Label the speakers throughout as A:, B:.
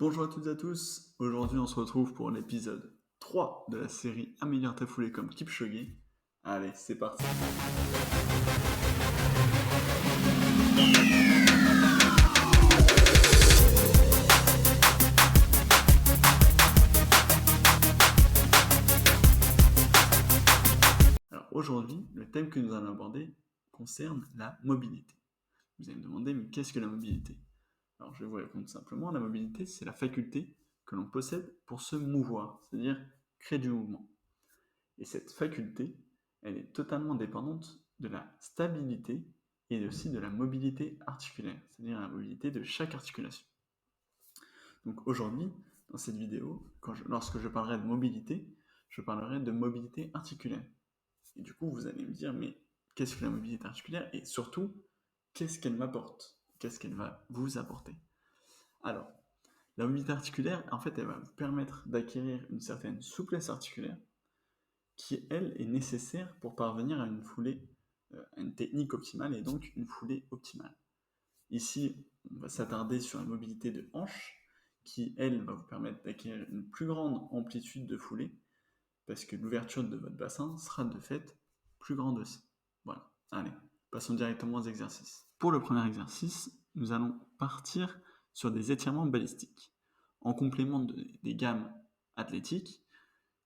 A: Bonjour à toutes et à tous, aujourd'hui on se retrouve pour l'épisode 3 de la série Améliore ta foulée comme Kipchoge. Allez, c'est parti. Alors aujourd'hui, le thème que nous allons aborder concerne la mobilité. Vous allez me demander, mais qu'est-ce que la mobilité? Alors je vais vous répondre simplement, la mobilité c'est la faculté que l'on possède pour se mouvoir, c'est-à-dire créer du mouvement. Et cette faculté, elle est totalement dépendante de la stabilité et aussi de la mobilité articulaire, c'est-à-dire la mobilité de chaque articulation. Donc aujourd'hui, dans cette vidéo, lorsque je parlerai de mobilité, je parlerai de mobilité articulaire. Et du coup, vous allez me dire, mais qu'est-ce que la mobilité articulaire? Et surtout, qu'est-ce qu'elle m'apporte? Qu'est-ce qu'elle va vous apporter? Alors, la mobilité articulaire, en fait, elle va vous permettre d'acquérir une certaine souplesse articulaire qui, elle, est nécessaire pour parvenir à une foulée, à une technique optimale et donc une foulée optimale. Ici, on va s'attarder sur la mobilité de hanche, qui, elle, va vous permettre d'acquérir une plus grande amplitude de foulée, parce que l'ouverture de votre bassin sera de fait plus grande aussi. Voilà, allez, passons directement aux exercices. Pour le premier exercice, nous allons partir sur des étirements balistiques. En complément des gammes athlétiques,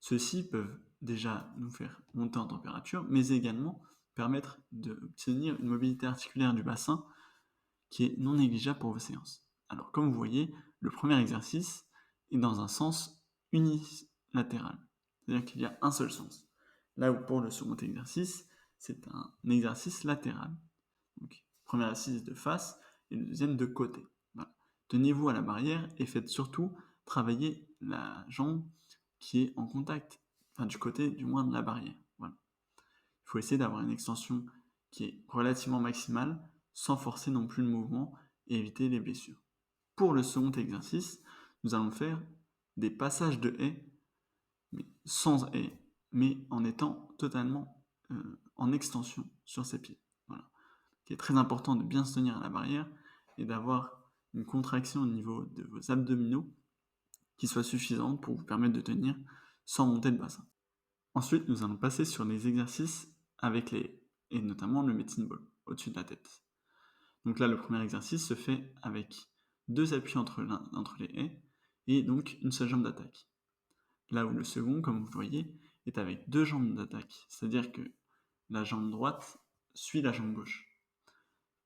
A: ceux-ci peuvent déjà nous faire monter en température, mais également permettre d'obtenir une mobilité articulaire du bassin qui est non négligeable pour vos séances. Alors, comme vous voyez, le premier exercice est dans un sens unilatéral, c'est-à-dire qu'il y a un seul sens. Là où pour le second exercice, c'est un exercice latéral. Donc, premier exercice de face et le deuxième de côté. Voilà. Tenez-vous à la barrière et faites surtout travailler la jambe qui est en contact, enfin du côté du moins de la barrière. Voilà. Il faut essayer d'avoir une extension qui est relativement maximale, sans forcer non plus le mouvement et éviter les blessures. Pour le second exercice, nous allons faire des passages de haies, mais sans haies, mais en étant totalement en extension sur ses pieds. Voilà. Il est très important de bien se tenir à la barrière et d'avoir une contraction au niveau de vos abdominaux qui soit suffisante pour vous permettre de tenir sans monter le bassin. Ensuite, nous allons passer sur les exercices avec les haies, et notamment le medicine ball, au-dessus de la tête. Donc là, le premier exercice se fait avec deux appuis entre les haies, et donc une seule jambe d'attaque. Là où le second, comme vous le voyez, est avec deux jambes d'attaque, c'est-à-dire que la jambe droite suit la jambe gauche.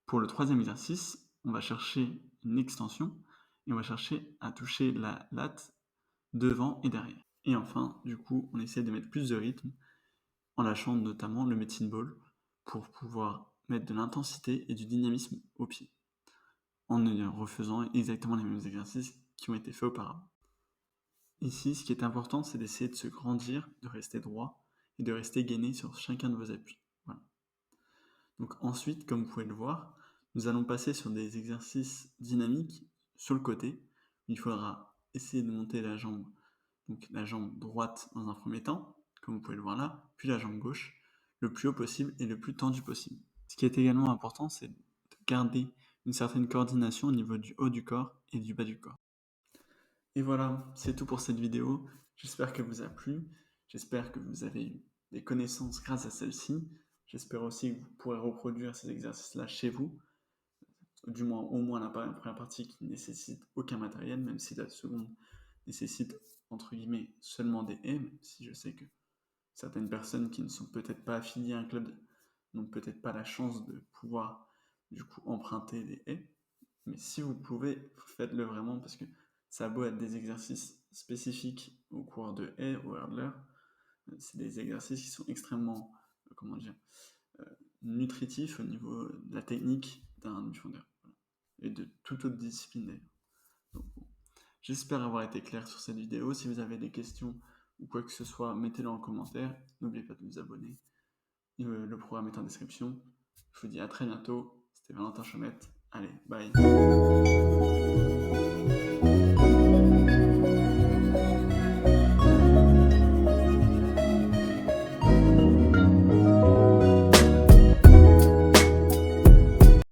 A: Pour le troisième exercice, on va chercher une extension, et on va chercher à toucher la latte devant et derrière. Et enfin, du coup, on essaie de mettre plus de rythme en lâchant notamment le medicine ball pour pouvoir mettre de l'intensité et du dynamisme au pied, en refaisant exactement les mêmes exercices qui ont été faits auparavant. Ici, ce qui est important, c'est d'essayer de se grandir, de rester droit et de rester gainé sur chacun de vos appuis. Voilà. Donc ensuite, comme vous pouvez le voir, nous allons passer sur des exercices dynamiques sur le côté. Il faudra essayer de monter la jambe, donc la jambe droite dans un premier temps, comme vous pouvez le voir là, puis la jambe gauche, le plus haut possible et le plus tendu possible. Ce qui est également important, c'est de garder une certaine coordination au niveau du haut du corps et du bas du corps. Et voilà, c'est tout pour cette vidéo. J'espère qu'elle vous a plu. J'espère que vous avez eu des connaissances grâce à celle-ci. J'espère aussi que vous pourrez reproduire ces exercices-là chez vous. Du moins, au moins la première partie qui ne nécessite aucun matériel, même si la seconde nécessite, entre guillemets, seulement des haies, même si je sais que certaines personnes qui ne sont peut-être pas affiliées à un club n'ont peut-être pas la chance de pouvoir, du coup, emprunter des haies. Mais si vous pouvez, faites-le vraiment parce que ça a beau être des exercices spécifiques au cours de haies ou hurdler, c'est des exercices qui sont extrêmement, comment dire, nutritifs au niveau de la technique d'un demi-fondeur. Voilà. Et de toute autre discipline d'ailleurs. Donc, bon. J'espère avoir été clair sur cette vidéo. Si vous avez des questions ou quoi que ce soit, mettez-le en commentaire. N'oubliez pas de vous abonner. Le programme est en description. Je vous dis à très bientôt. C'était Valentin Chaumette. Allez, bye.